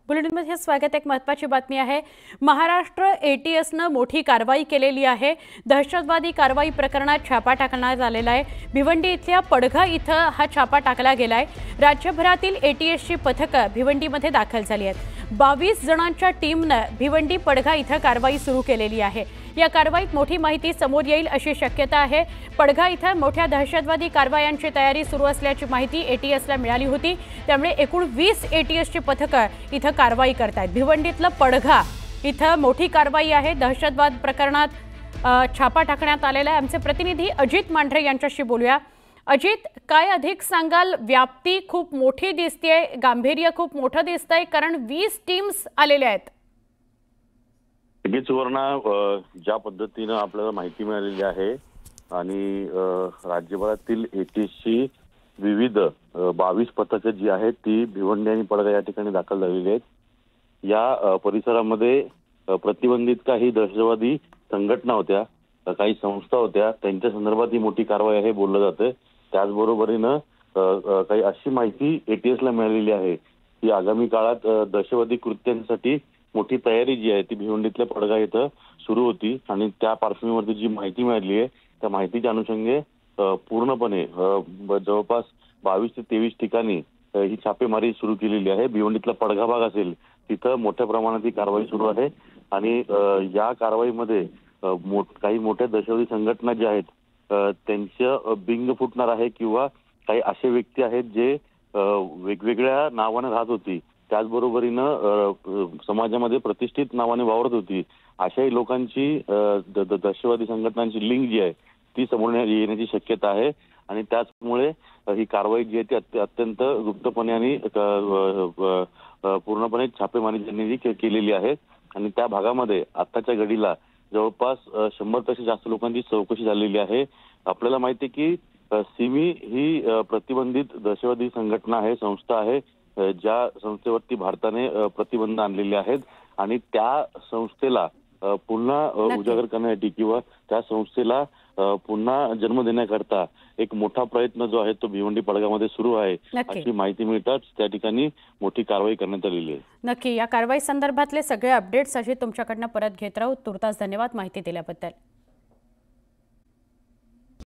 बुलेटिनमध्ये स्वागत। एक महत्त्वाची बातमी आहे। महाराष्ट्र एटीएसने मोठी कारवाई केलेली आहे। दहशतवादी कारवाई प्रकरणात छापा टाकण्यात आलेला आहे। भिवंडी इथल्या पडघा इथं हा छापा टाकला गेलाय। राज्यभरातील एटीएसची पथकं भिवंडीमध्ये दाखल झाली आहेत। 22 जणांच्या टीमने भिवंडी पडघा इथं कारवाई सुरू केलेली आहे। या कारवाईत मोठी माहिती समोर येईल अशी शक्यता आहे। पडघा इथं मोठ्या दहशतवादी कारवायांची तयारी सुरू असल्याची माहिती एटीएसला मिळाली होती। त्यामुळे एकूण 20 एटीएसची पथकं इथं कारवाई करतात। भिवंडीतलं पडघा इथं मोठी कारवाई आहे। दहशतवाद प्रकरणात छापा टाकण्यात आलेला आहे। आमचे प्रतिनिधी अजित मांढरे यांच्याशी बोलूया। अजित, काय अधिक सांगाल? व्याप्ती खूप मोठी दिसते, गांभीर्य खूप मोठं दिसतंय, कारण 20 टीम्स आलेल्या आहेत। सुवर्णा, ज्या पद्धतीने आपल्याला माहिती मिळालेली आहे आणि राज्यभरातील एटीएसची विविध 22 पथकं जी आहेत ती भिवंडी आणि पडघा या ठिकाणी दाखल झालेली आहेत। या परिसरामध्ये प्रतिबंधित काही दहशतवादी संघटना होत्या, काही संस्था होत्या, त्यांच्या संदर्भात ही मोठी कारवाई आहे बोललं जातं। त्याचबरोबरीनं काही अशी माहिती एटीएसला मिळालेली आहे की आगामी काळात दहशतवादी कृत्यांसाठी मोठी तयारी जी आहे ती भिवंडीतल्या पडघा इथं सुरू होती आणि त्या पार्श्वभूमीवरती जी माहिती मिळाली आहे त्या माहितीच्या अनुषंगे पूर्णपणे जवळपास 22 ते 23 ठिकाणी ही छापेमारी सुरू केलेली आहे। भिवंडीतला पडघा भाग असेल तिथं मोठ्या प्रमाणात ही कारवाई सुरू आहे आणि या कारवाईमध्ये काही मोठ्या दहशतवादी संघटना ज्या आहेत त्यांचं बिंग फुटणार आहे किंवा काही असे व्यक्ती आहेत जे वेगवेगळ्या नावाने राहत होती, त्याचबरोबरीनं समाजामध्ये प्रतिष्ठित नावाने वावरत होती, अशाही लोकांची दहशतवादी संघटनांची लिंक जी आहे ती समोर येण्याची शक्यता आहे आणि त्याचमुळे ही कारवाई जी आहे ती अत्यंत गुप्तपणे आणि पूर्णपणे छापेमारी त्यांनी केलेली आहे आणि त्या भागामध्ये आताच्या घडीला जवळपास 100 पेक्षा जास्त लोकांची चौकशी झालेली आहे। आपल्याला माहिती आहे की सिमी ही प्रतिबंधित दहशतवादी संघटना आहे, संस्था आहे, ज्या संस्थेवरती भारताने प्रतिबंध आणलेले आहेत आणि त्या संस्थेला पुन्हा उजागर करण्यासाठी किंवा त्या संस्थेला पुन्हा जन्म देण्याकरता एक मोठा प्रयत्न जो आहे तो भिवंडी पडघामध्ये सुरू आहे अशी माहिती मिळताच त्या ठिकाणी मोठी कारवाई करण्यात आलेली आहे। नक्की या कारवाई संदर्भातले सगळे अपडेट्स अशी तुमच्याकडनं परत घेत राहू। तुर्तास धन्यवाद माहिती दिल्याबद्दल।